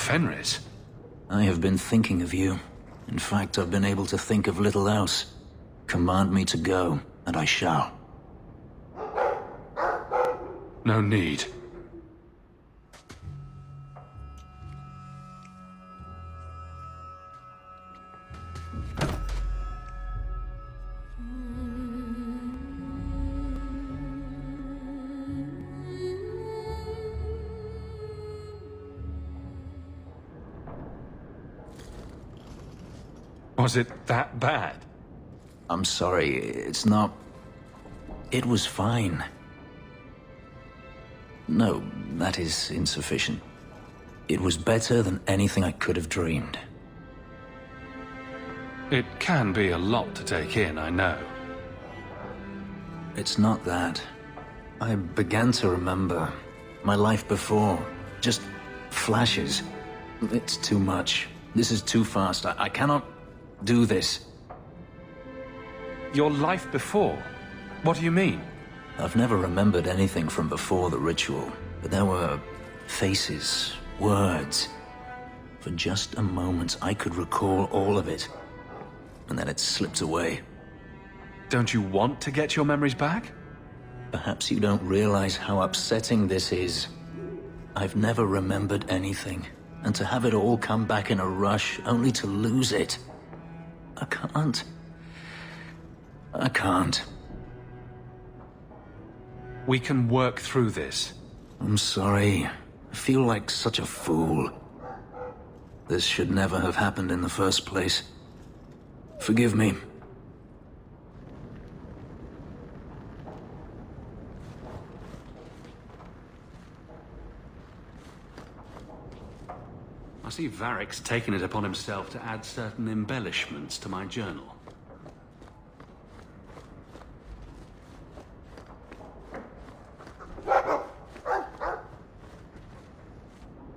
Fenris? I have been thinking of you. In fact, I've been able to think of little else. Command me to go, and I shall. No need. Was it that bad? I'm sorry, it's not... It was fine. No, that is insufficient. It was better than anything I could have dreamed. It can be a lot to take in, I know. It's not that. I began to remember my life before. Just flashes. It's too much. This is too fast. I cannot do this. Your life before? What do you mean? I've never remembered anything from before the ritual, but there were faces, words. For just a moment, I could recall all of it, and then it slipped away. Don't you want to get your memories back? Perhaps you don't realize how upsetting this is. I've never remembered anything, and to have it all come back in a rush, only to lose it. I can't. I can't. We can work through this. I'm sorry. I feel like such a fool. This should never have happened in the first place. Forgive me. I see Varric's taken it upon himself to add certain embellishments to my journal.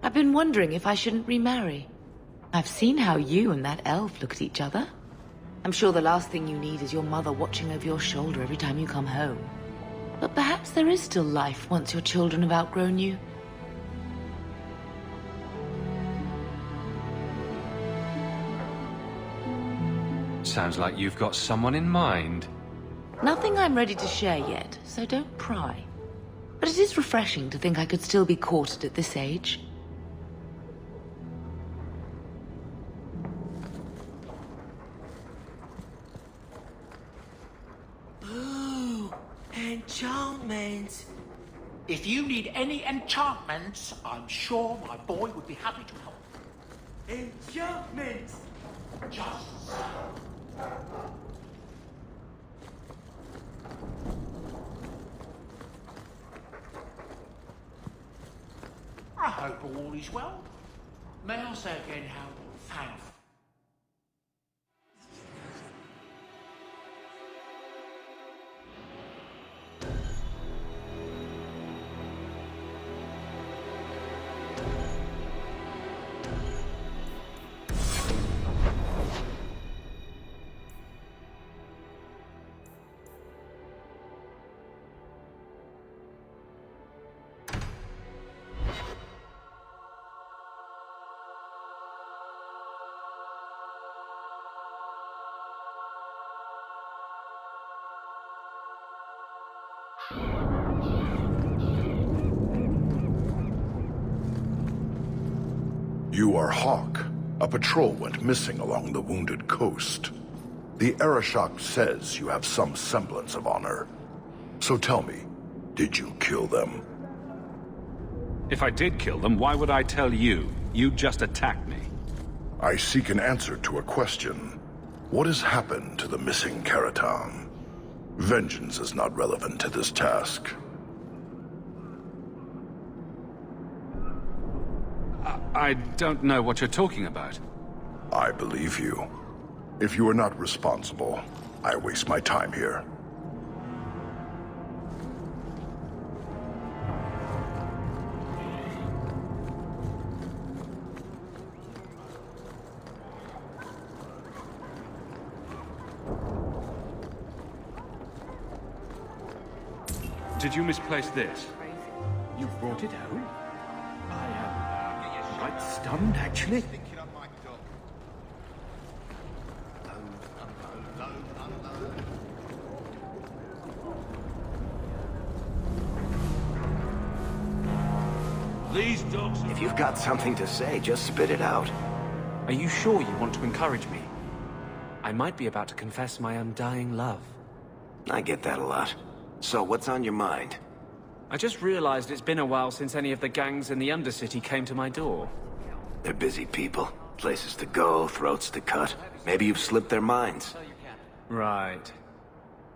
I've been wondering if I shouldn't remarry. I've seen how you and that elf look at each other. I'm sure the last thing you need is your mother watching over your shoulder every time you come home. But perhaps there is still life once your children have outgrown you. Sounds like you've got someone in mind. Nothing I'm ready to share yet, so don't pry. But it is refreshing to think I could still be courted at this age. Ooh, enchantments. If you need any enchantments, I'm sure my boy would be happy to help. Enchantments! Just so. I hope all is well. May I say again how thankful. You are Hawk. A patrol went missing along the wounded coast. The Arashok says you have some semblance of honor. So tell me, did you kill them? If I did kill them, why would I tell you? You just attacked me. I seek an answer to a question. What has happened to the missing Karatam? Vengeance is not relevant to this task. I don't know what you're talking about. I believe you. If you are not responsible, I waste my time here. Did you misplace this? You brought it home? I quite stunned, actually. These dogs... If you've got something to say, just spit it out. Are you sure you want to encourage me? I might be about to confess my undying love. I get that a lot. So, what's on your mind? I just realized it's been a while since any of the gangs in the Undercity came to my door. They're busy people. Places to go, throats to cut. Maybe you've slipped their minds. Right.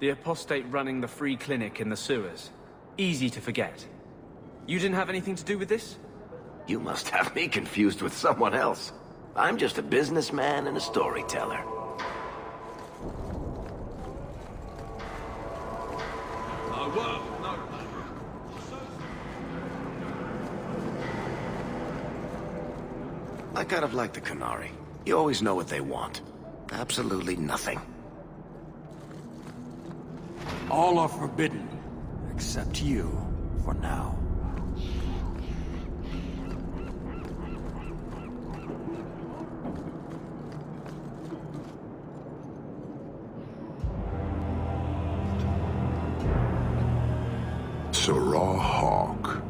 The apostate running the free clinic in the sewers. Easy to forget. You didn't have anything to do with this? You must have me confused with someone else. I'm just a businessman and a storyteller. Oh, well, no. I kind of like the Qunari. You always know what they want. Absolutely nothing. All are forbidden, except you, for now. Sirrah Hawk.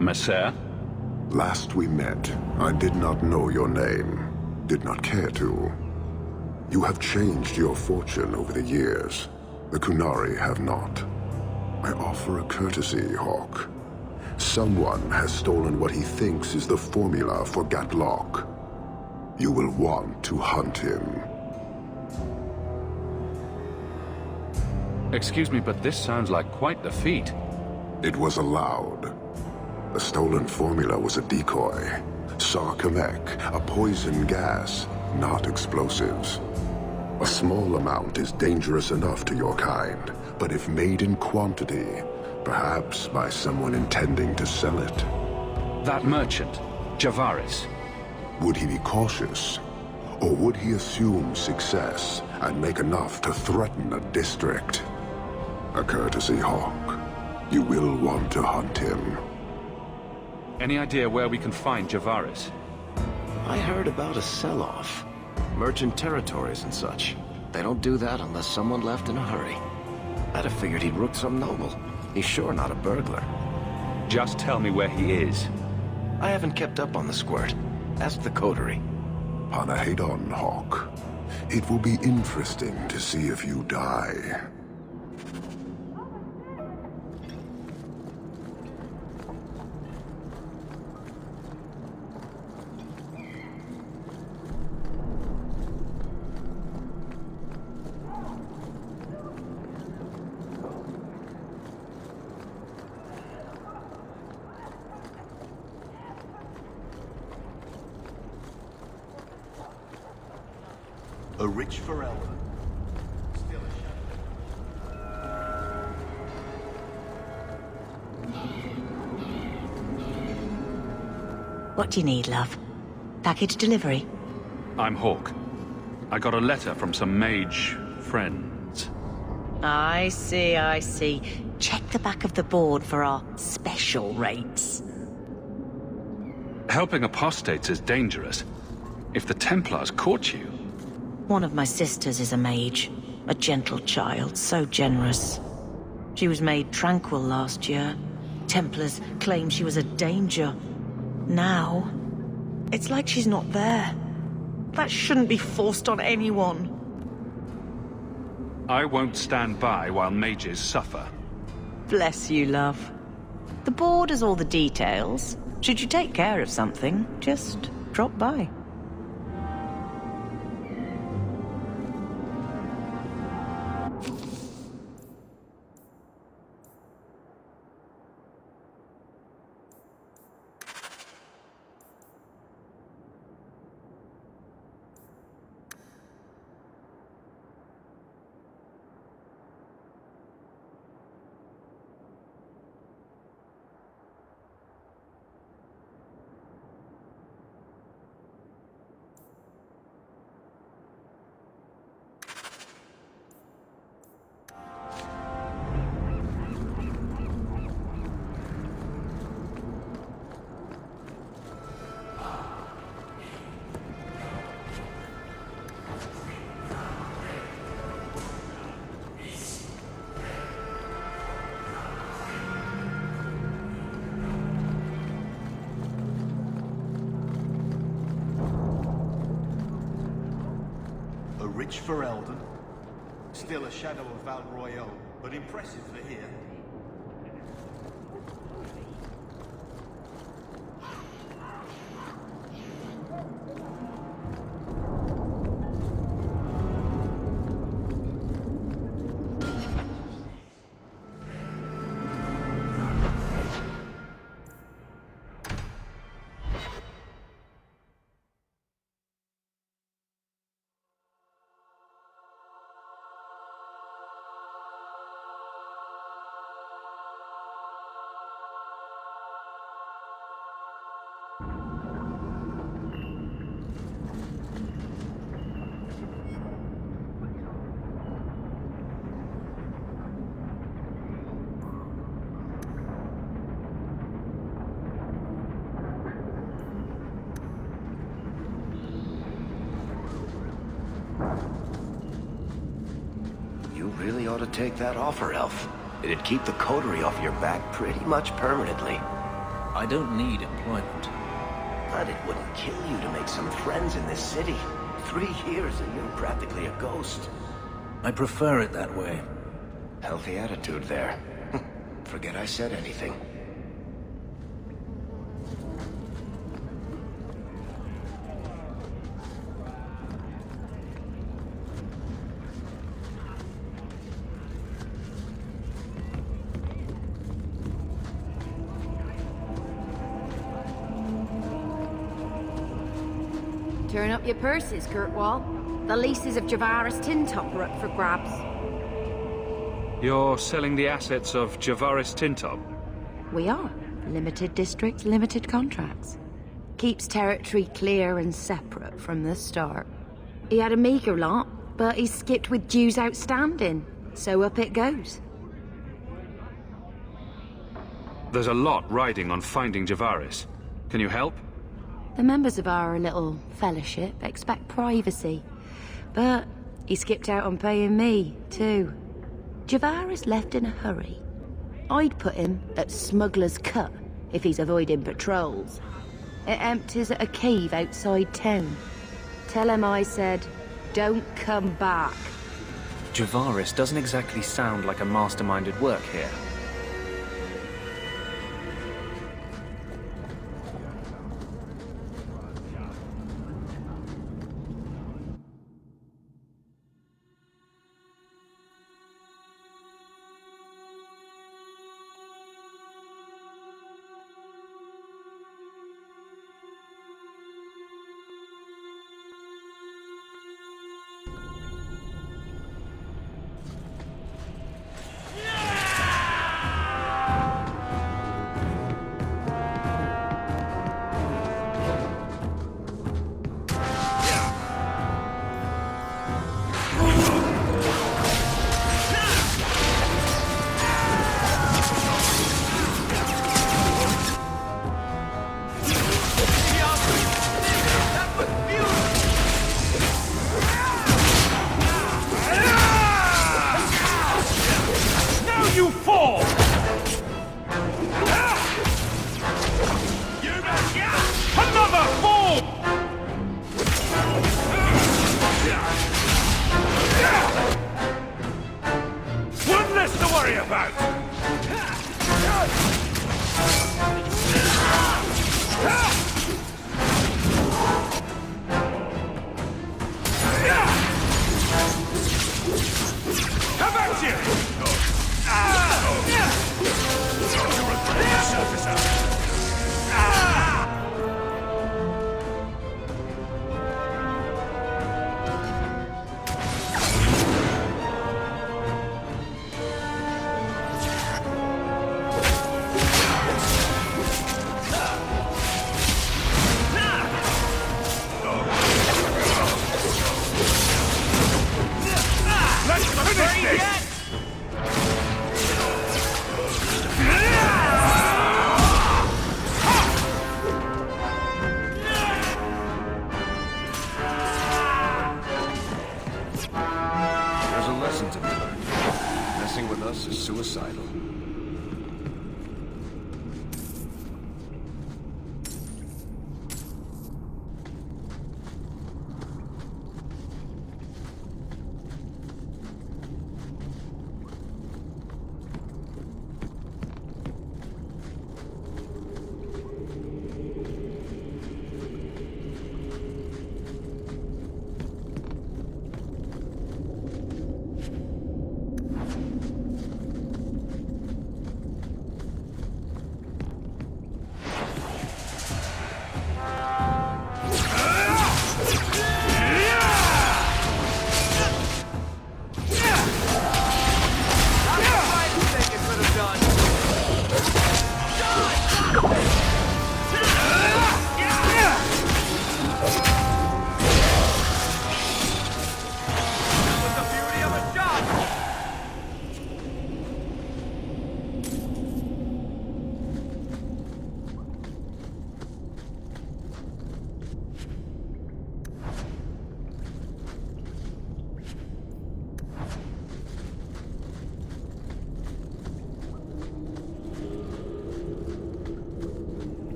Messer? Last we met, I did not know your name. Did not care to. You have changed your fortune over the years. The Qunari have not. I offer a courtesy, Hawk. Someone has stolen what he thinks is the formula for Gatlok. You will want to hunt him. Excuse me, but this sounds like quite the feat. It was allowed. The stolen formula was a decoy. Sarkamek, a poison gas, not explosives. A small amount is dangerous enough to your kind, but if made in quantity, perhaps by someone intending to sell it. That merchant, Javaris. Would he be cautious? Or would he assume success and make enough to threaten a district? A courtesy, Hawk. You will want to hunt him. Any idea where we can find Javaris? I heard about a sell-off. Merchant territories and such. They don't do that unless someone left in a hurry. I'd have figured he'd rooked some noble. He's sure not a burglar. Just tell me where he is. I haven't kept up on the squirt. Ask the coterie. Panahedon, Hawk. It will be interesting to see if you die. A rich forever. What do you need, love? Package delivery? I'm Hawk. I got a letter from some mage friends. I see, I see. Check the back of the board for our special rates. Helping apostates is dangerous. If the Templars caught you... One of my sisters is a mage. A gentle child, so generous. She was made tranquil last year. Templars claim she was a danger. Now, it's like she's not there. That shouldn't be forced on anyone. I won't stand by while mages suffer. Bless you, love. The board has all the details. Should you take care of something, just drop by. Rich for Eldon. Still a shadow of Val Royale, but impressive for here. You really ought to take that offer, Elf. It'd keep the coterie off your back pretty much permanently. I don't need employment. But it wouldn't kill you to make some friends in this city. 3 years and you're practically a ghost. I prefer it that way. Healthy attitude there. Forget I said anything. Turn up your purses, Kurtwall. The leases of Javaris Tintop are up for grabs. You're selling the assets of Javaris Tintop? We are. Limited districts, limited contracts. Keeps territory clear and separate from the start. He had a meager lot, but he skipped with dues outstanding. So up it goes. There's a lot riding on finding Javaris. Can you help? The members of our little fellowship expect privacy. But he skipped out on paying me, too. Javaris left in a hurry. I'd put him at Smuggler's Cut if he's avoiding patrols. It empties at a cave outside town. Tell him I said, don't come back. Javaris doesn't exactly sound like a mastermind at work here.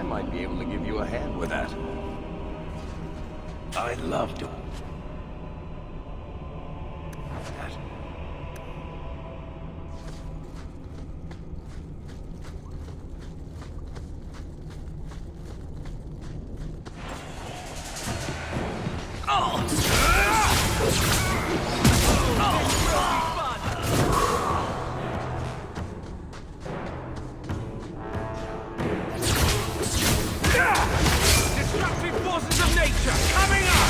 I might be able to give you a hand with that. I'd love to. Destructive forces of nature coming up!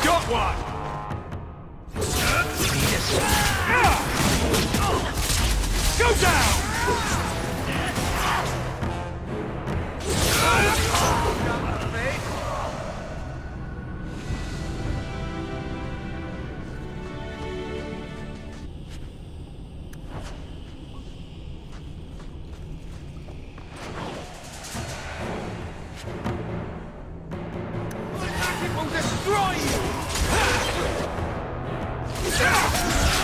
Got one! Go down! It will destroy you!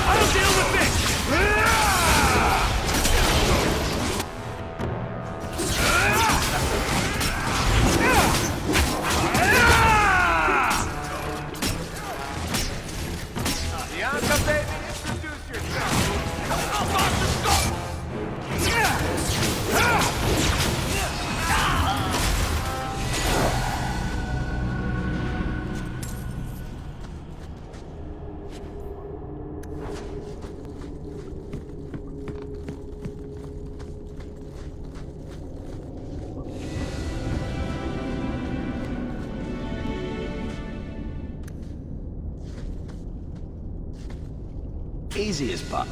I'll deal with this! Bianca, baby, introduce yourself! I'll mark the scope! Easy as pop.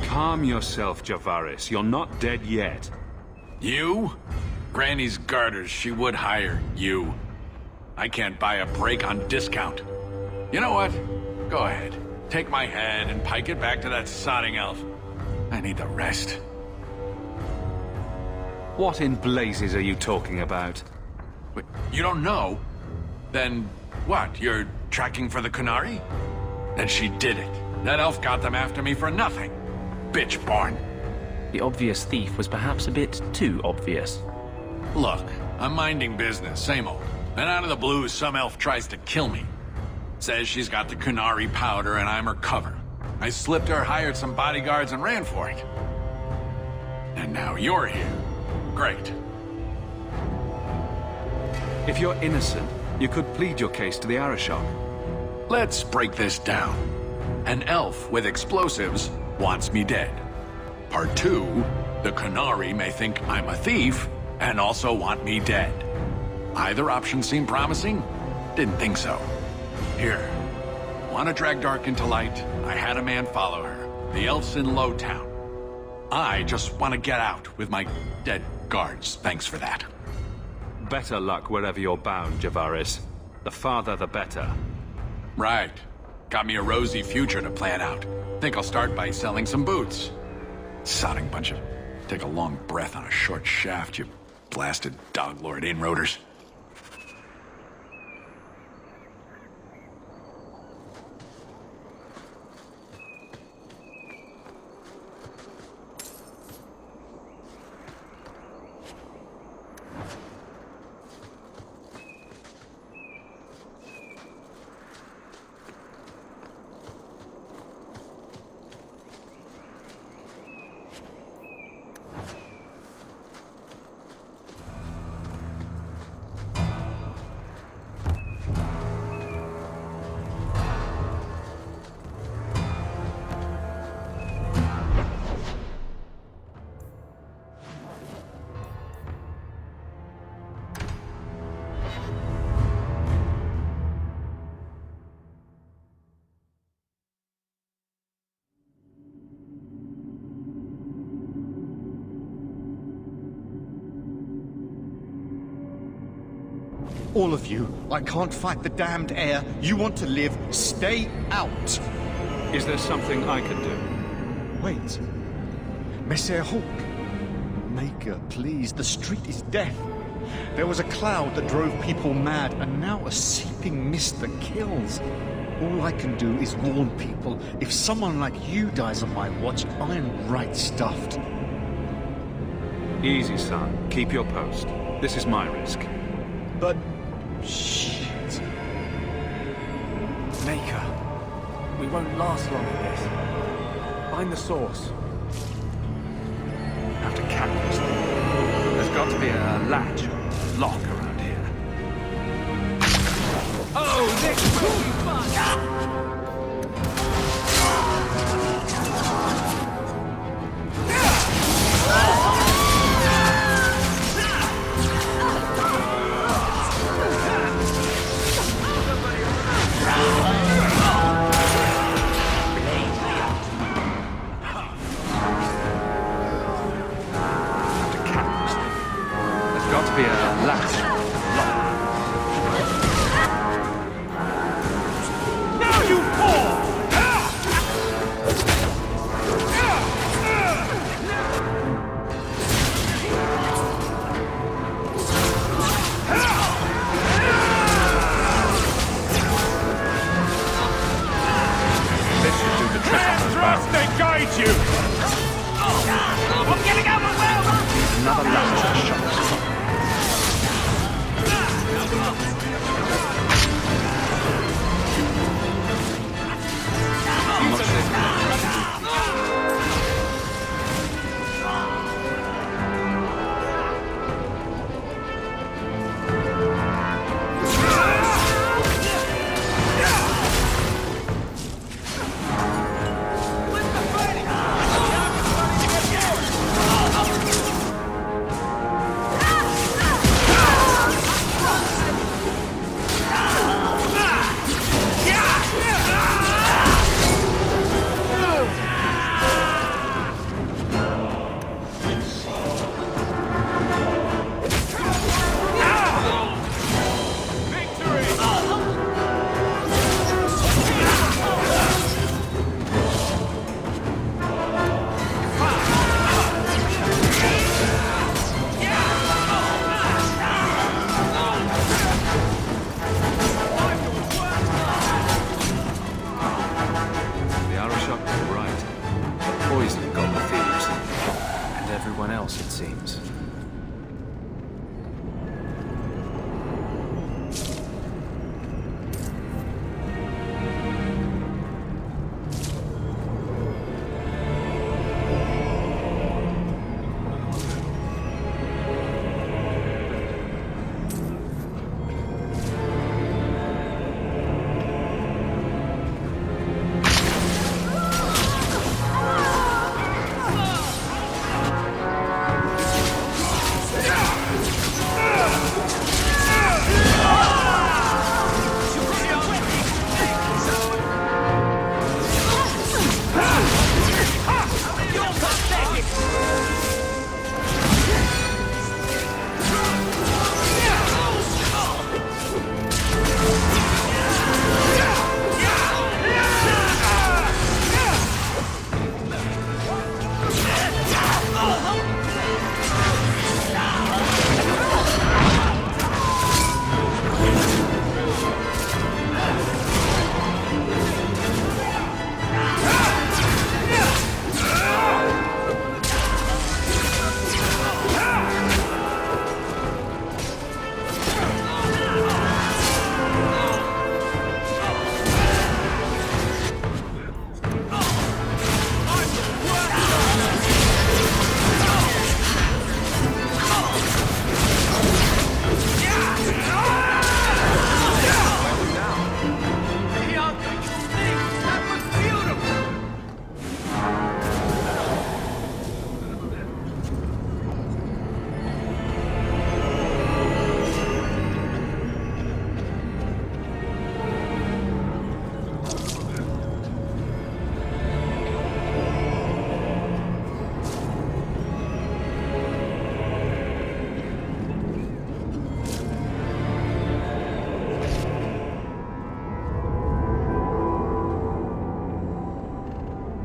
Calm yourself, Varric. You're not dead yet. You? Granny's garters, she would hire you. I can't buy a break on discount. You know what? Go ahead. Take my head and pike it back to that sodding elf. I need the rest. What in blazes are you talking about? Wait, you don't know? Then what? You're tracking for the Qunari? Then she did it. That elf got them after me for nothing. Bitch born. The obvious thief was perhaps a bit too obvious. Look, I'm minding business, same old. Then out of the blue, some elf tries to kill me. Says she's got the Qunari powder and I'm her cover. I slipped her, hired some bodyguards, and ran for it. And now you're here. Great. If you're innocent, you could plead your case to the Arishok. Let's break this down. An elf with explosives wants me dead. Part 2, The Qunari may think I'm a thief, and also want me dead. Either option seemed promising? Didn't think so. Here. Want to drag Dark into light? I had a man follow her. The elf's in Lowtown. I just want to get out with my dead guards. Thanks for that. Better luck wherever you're bound, Javaris. The farther, the better. Right. Got me a rosy future to plan out. Think I'll start by selling some boots. Sodding bunch of... Take a long breath on a short shaft, you blasted dog-lord inroaders. All of you, I can't fight the damned air. You want to live, stay out. Is there something I can do? Wait. Messer Hawk. Maker, please, the street is death. There was a cloud that drove people mad, and now a seeping mist that kills. All I can do is warn people. If someone like you dies on my watch, I am right stuffed. Easy, son. Keep your post. This is my risk. But... shit. Maker, we won't last long at this. Find the source. Have to cap this thing. There's got to be a latch or lock around here. Oh, this will be fun! It seems.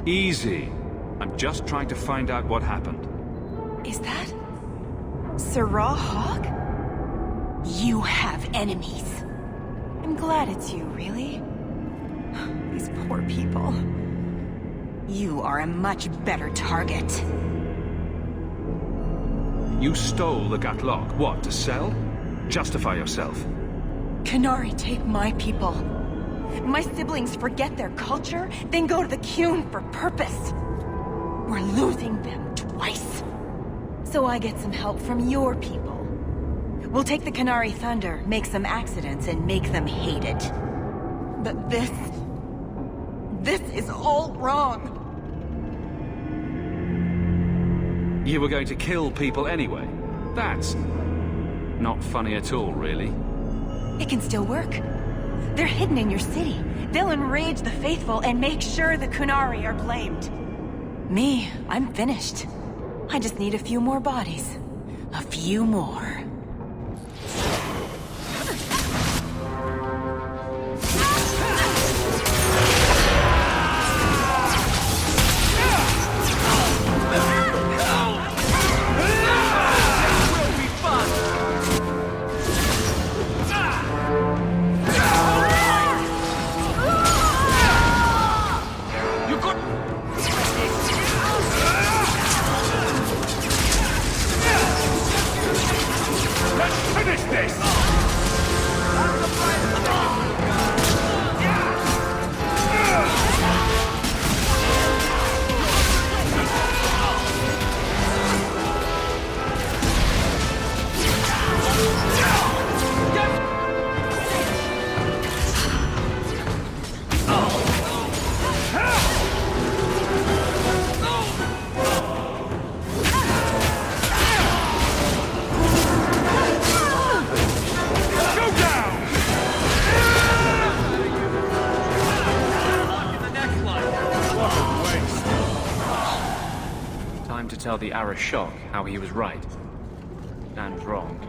Easy. I'm just trying to find out what happened. Is that... Sirrah Hawk? You have enemies. I'm glad it's you, really. These poor people. You are a much better target. You stole the Gatlock. What, to sell? Justify yourself. Qunari take my people. My siblings forget their culture, then go to the Qun for purpose. We're losing them twice. So I get some help from your people. We'll take the Qunari Thunder, make some accidents, and make them hate it. But this is all wrong. You were going to kill people anyway. That's not funny at all, really. It can still work. They're hidden in your city. They'll enrage the faithful and make sure the Qunari are blamed. Me, I'm finished. I just need a few more bodies. A few more. Tell the Arashok how he was right and wrong.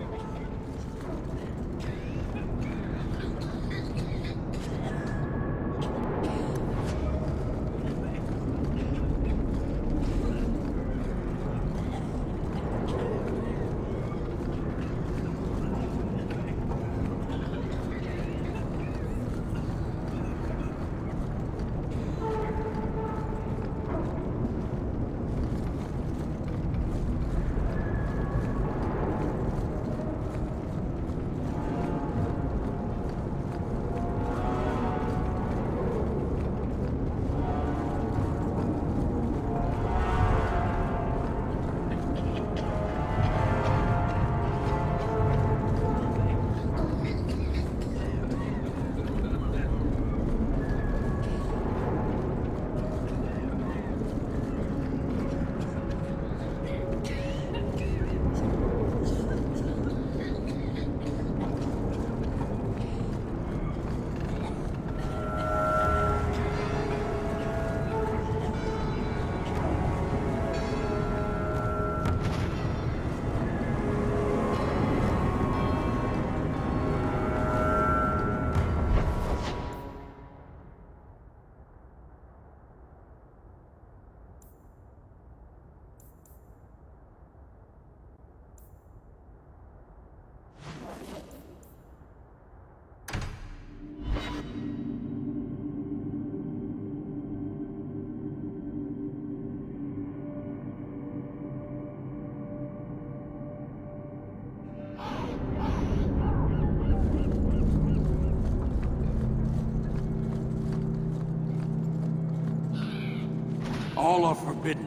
All are forbidden,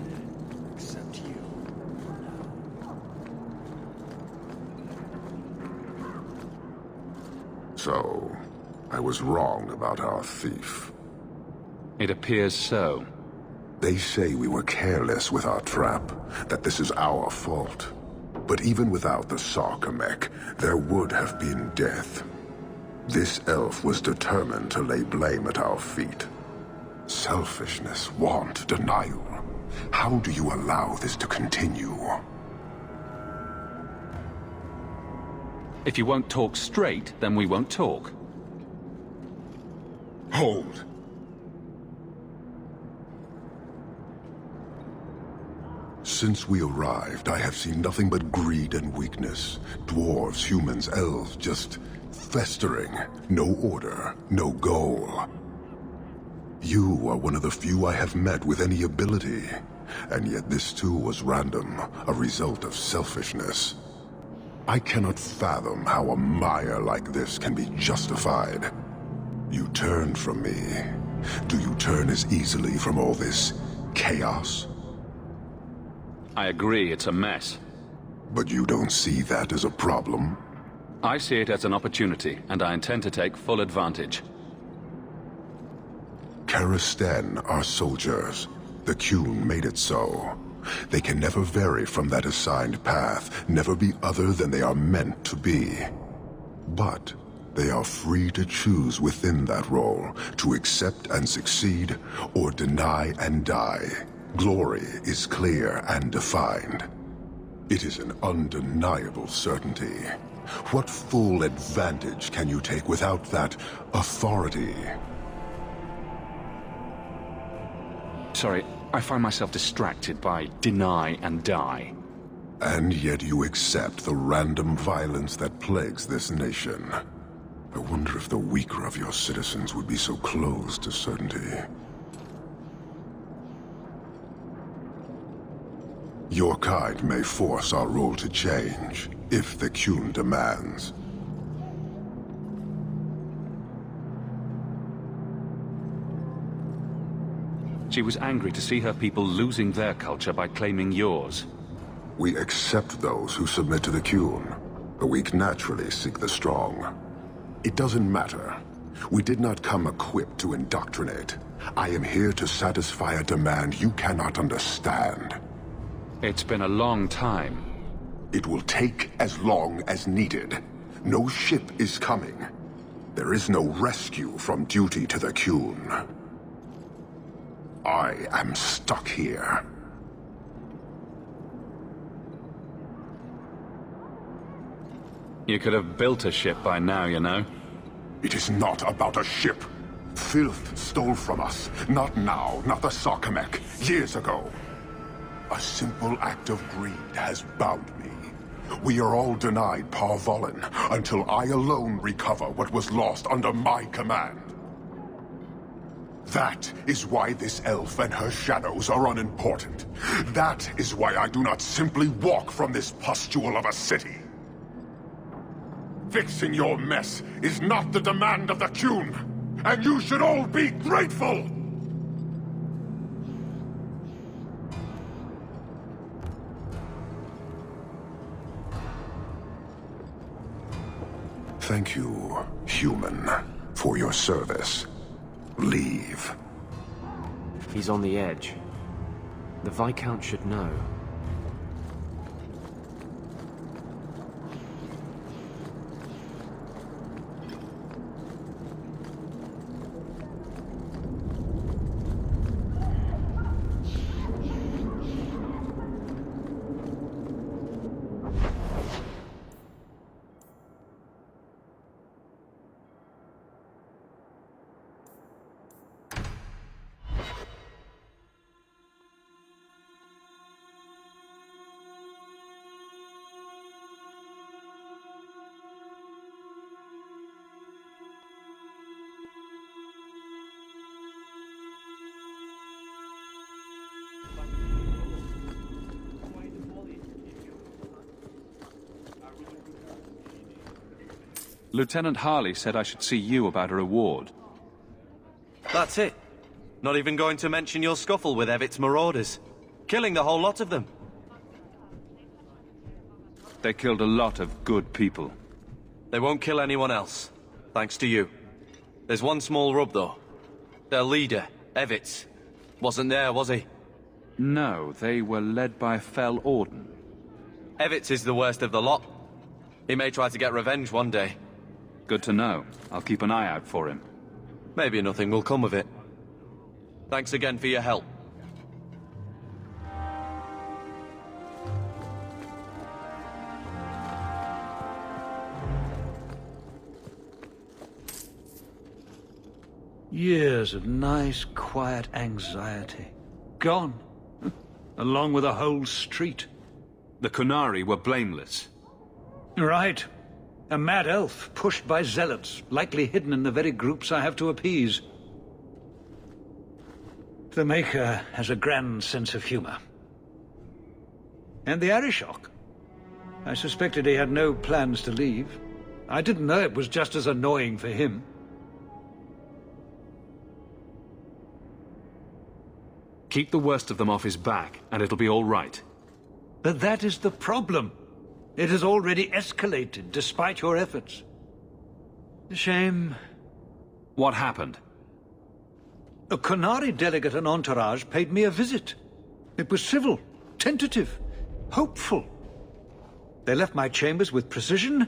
except you. So, I was wrong about our thief. It appears so. They say we were careless with our trap, that this is our fault. But even without the Sarkamek, there would have been death. This elf was determined to lay blame at our feet. Selfishness, want, denial. How do you allow this to continue? If you won't talk straight, then we won't talk. Hold. Since we arrived, I have seen nothing but greed and weakness. Dwarves, humans, elves, just festering. No order, no goal. You are one of the few I have met with any ability. And yet this too was random, a result of selfishness. I cannot fathom how a mire like this can be justified. You turned from me. Do you turn as easily from all this chaos? I agree, it's a mess. But you don't see that as a problem? I see it as an opportunity, and I intend to take full advantage. Karisten are soldiers. The Qun made it so. They can never vary from that assigned path, never be other than they are meant to be. But they are free to choose within that role, to accept and succeed, or deny and die. Glory is clear and defined. It is an undeniable certainty. What full advantage can you take without that authority? Sorry, I find myself distracted by deny and die. And yet you accept the random violence that plagues this nation. I wonder if the weaker of your citizens would be so close to certainty. Your kind may force our role to change, if the Qun demands. She was angry to see her people losing their culture by claiming yours. We accept those who submit to the Qun. The weak naturally seek the strong. It doesn't matter. We did not come equipped to indoctrinate. I am here to satisfy a demand you cannot understand. It's been a long time. It will take as long as needed. No ship is coming. There is no rescue from duty to the Qun. I am stuck here. You could have built a ship by now, you know. It is not about a ship. Filth stole from us. Not now, not the Sarkamek. Years ago. A simple act of greed has bound me. We are all denied Parvolin until I alone recover what was lost under my command. That is why this elf and her shadows are unimportant. That is why I do not simply walk from this pustule of a city. Fixing your mess is not the demand of the Qun, and you should all be grateful! Thank you, human, for your service. Leave. He's on the edge. The Viscount should know. Lieutenant Harley said I should see you about a reward. That's it. Not even going to mention your scuffle with Evit's marauders. Killing the whole lot of them. They killed a lot of good people. They won't kill anyone else. Thanks to you. There's one small rub, though. Their leader, Evitz, wasn't there, was he? No, they were led by Fell Orden. Evitz is the worst of the lot. He may try to get revenge one day. Good to know. I'll keep an eye out for him. Maybe nothing will come of it. Thanks again for your help. Years of nice, quiet anxiety. Gone. along with a whole street. The Qunari were blameless. Right. A mad elf pushed by zealots, likely hidden in the very groups I have to appease. The Maker has a grand sense of humor. And the Arishok? I suspected he had no plans to leave. I didn't know it was just as annoying for him. Keep the worst of them off his back, and it'll be all right. But that is the problem. It has already escalated, despite your efforts. A shame. What happened? A Qunari delegate and entourage paid me a visit. It was civil, tentative, hopeful. They left my chambers with precision,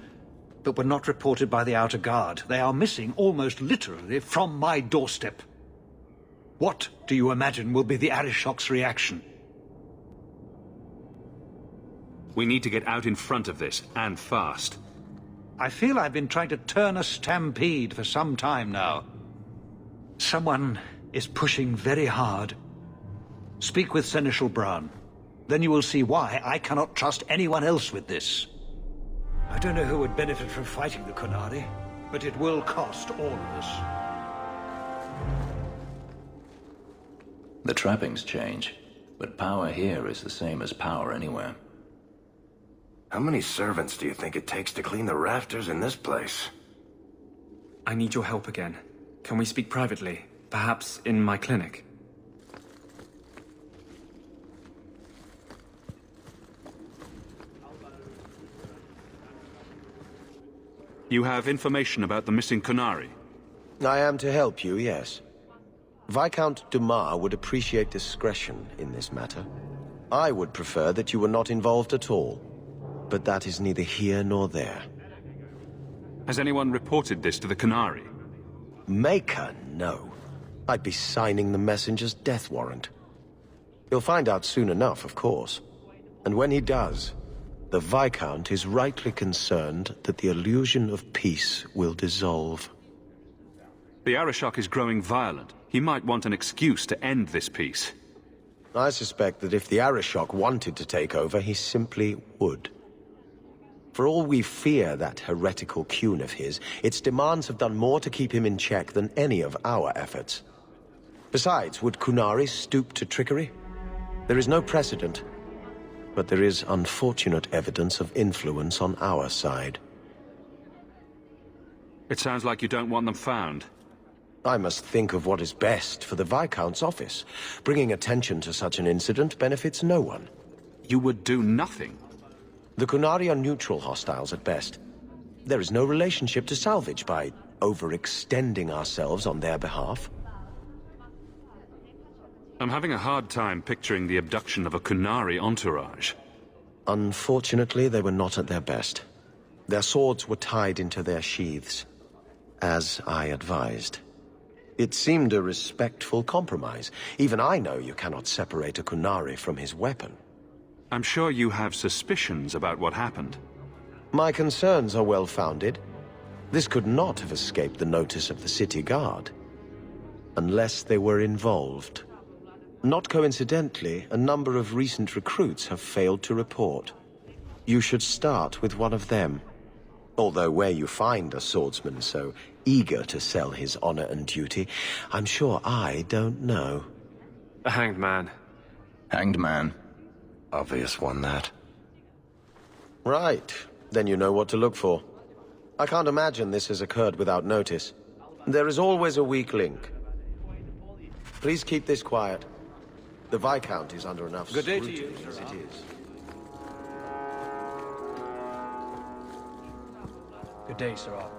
but were not reported by the outer guard. They are missing almost literally from my doorstep. What do you imagine will be the Arishok's reaction? We need to get out in front of this, and fast. I feel I've been trying to turn a stampede for some time now. Someone is pushing very hard. Speak with Seneschal Bran. Then you will see why I cannot trust anyone else with this. I don't know who would benefit from fighting the Qunari, but it will cost all of us. The trappings change, but power here is the same as power anywhere. How many servants do you think it takes to clean the rafters in this place? I need your help again. Can we speak privately? Perhaps in my clinic? You have information about the missing Qunari? I am to help you, yes. Viscount Dumas would appreciate discretion in this matter. I would prefer that you were not involved at all. But that is neither here nor there. Has anyone reported this to the Qunari? Maker, no. I'd be signing the messenger's death warrant. He'll find out soon enough, of course. And when he does, the Viscount is rightly concerned that the illusion of peace will dissolve. The Arishok is growing violent. He might want an excuse to end this peace. I suspect that if the Arishok wanted to take over, he simply would. For all we fear that heretical Qun of his, its demands have done more to keep him in check than any of our efforts. Besides, would Qunari stoop to trickery? There is no precedent, but there is unfortunate evidence of influence on our side. It sounds like you don't want them found. I must think of what is best for the Viscount's office. Bringing attention to such an incident benefits no one. You would do nothing? The Qunari are neutral hostiles at best. There is no relationship to salvage by overextending ourselves on their behalf. I'm having a hard time picturing the abduction of a Qunari entourage. Unfortunately, they were not at their best. Their swords were tied into their sheaths, as I advised. It seemed a respectful compromise. Even I know you cannot separate a Qunari from his weapon. I'm sure you have suspicions about what happened. My concerns are well-founded. This could not have escaped the notice of the city guard. Unless they were involved. Not coincidentally, a number of recent recruits have failed to report. You should start with one of them. Although where you find a swordsman so eager to sell his honor and duty, I'm sure I don't know. A hanged man. Hanged man. Obvious one, that. Right. Then you know what to look for. I can't imagine this has occurred without notice. There is always a weak link. Please keep this quiet. The Viscount is under enough Good day to scrutiny you, as it is. Good day, Sirrah.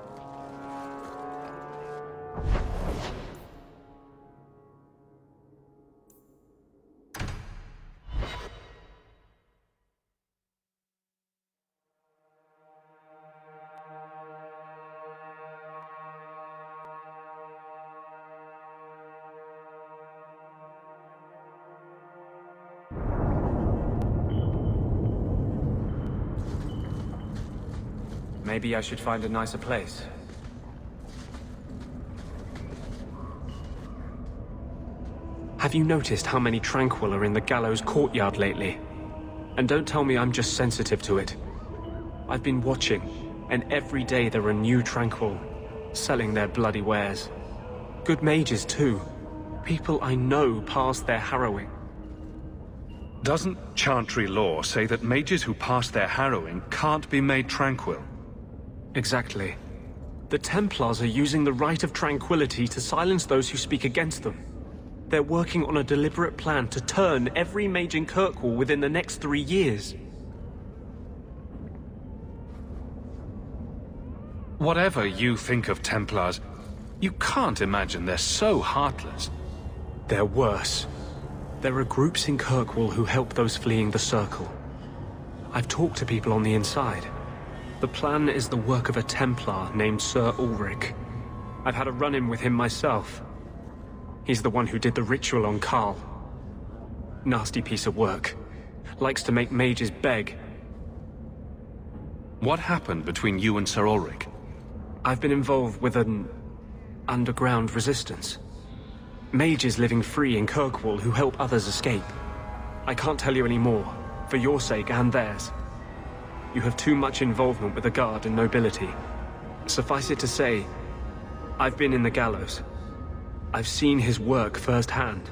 Maybe I should find a nicer place. Have Have you noticed how many Tranquil are in the gallows courtyard lately? And don't tell me I'm just sensitive to it. I've been watching, and every day there are new Tranquil, selling their bloody wares. Good mages too. People I know past their harrowing. Doesn't Chantry law say that mages who pass their harrowing can't be made tranquil? Exactly. The Templars are using the right of tranquility to silence those who speak against them. They're working on a deliberate plan to turn every mage in Kirkwall within the next 3 years. Whatever you think of Templars, you can't imagine they're so heartless. They're worse. There are groups in Kirkwall who help those fleeing the Circle. I've talked to people on the inside. The plan is the work of a Templar named Sir Ulrich. I've had a run-in with him myself. He's the one who did the ritual on Karl. Nasty piece of work. Likes to make mages beg. What happened between you and Sir Ulrich? I've been involved with an underground resistance. Mages living free in Kirkwall who help others escape. I can't tell you any more, for your sake and theirs. You have too much involvement with the Guard and nobility. Suffice it to say, I've been in the gallows. I've seen his work firsthand.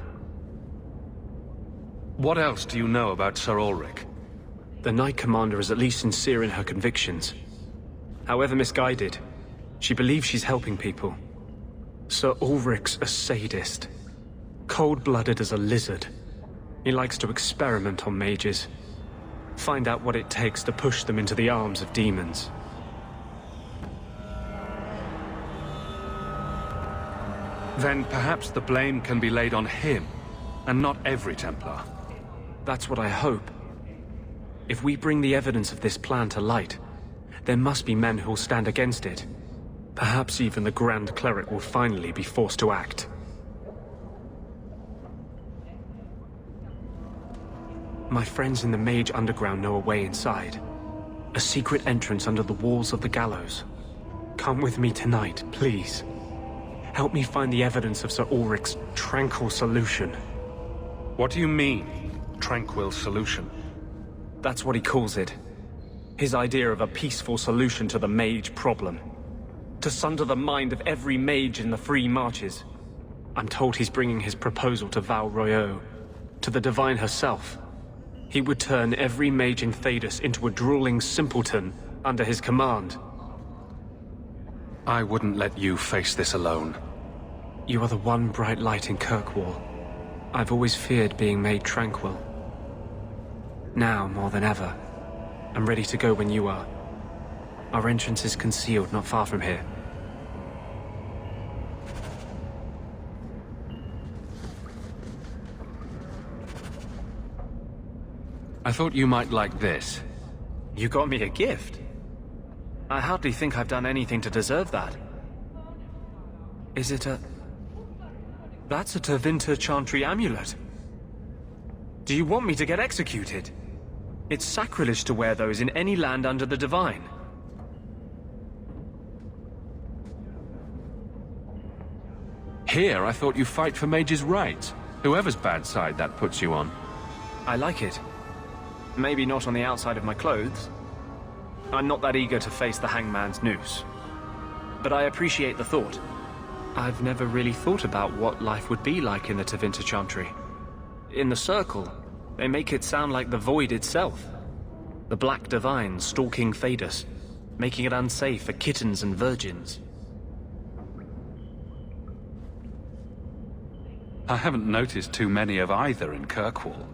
What else do you know about Sir Ulrich? The Knight Commander is at least sincere in her convictions. However misguided, she believes she's helping people. Sir Ulrich's a sadist. Cold-blooded as a lizard. He likes to experiment on mages. Find out what it takes to push them into the arms of demons. Then perhaps the blame can be laid on him, and not every Templar. That's what I hope. If we bring the evidence of this plan to light, there must be men who'll stand against it. Perhaps even the Grand Cleric will finally be forced to act. My friends in the Mage Underground know a way inside. A secret entrance under the walls of the gallows. Come with me tonight, please. Help me find the evidence of Sir Ulrich's tranquil solution. What do you mean, tranquil solution? That's what he calls it. His idea of a peaceful solution to the mage problem. To sunder the mind of every mage in the free marches. I'm told he's bringing his proposal to Val Royeaux, to the Divine herself. He would turn every mage in Thedas into a drooling simpleton under his command. I wouldn't let you face this alone. You are the one bright light in Kirkwall. I've always feared being made tranquil. Now, more than ever, I'm ready to go when you are. Our entrance is concealed not far from here. I thought you might like this. You got me a gift? I hardly think I've done anything to deserve that. Is it a... That's a Tevinter Chantry amulet. Do you want me to get executed? It's sacrilege to wear those in any land under the Divine. Here, I thought you fight for mages' rights. Whoever's bad side that puts you on. I like it. Maybe not on the outside of my clothes. I'm not that eager to face the hangman's noose. But I appreciate the thought. I've never really thought about what life would be like in the Tevinter Chantry. In the Circle, they make it sound like the Void itself. The Black Divine stalking Thedas, making it unsafe for kittens and virgins. I haven't noticed too many of either in Kirkwall.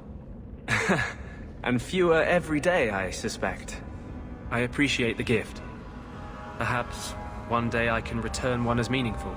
And fewer every day, I suspect. I appreciate the gift. Perhaps one day I can return one as meaningful.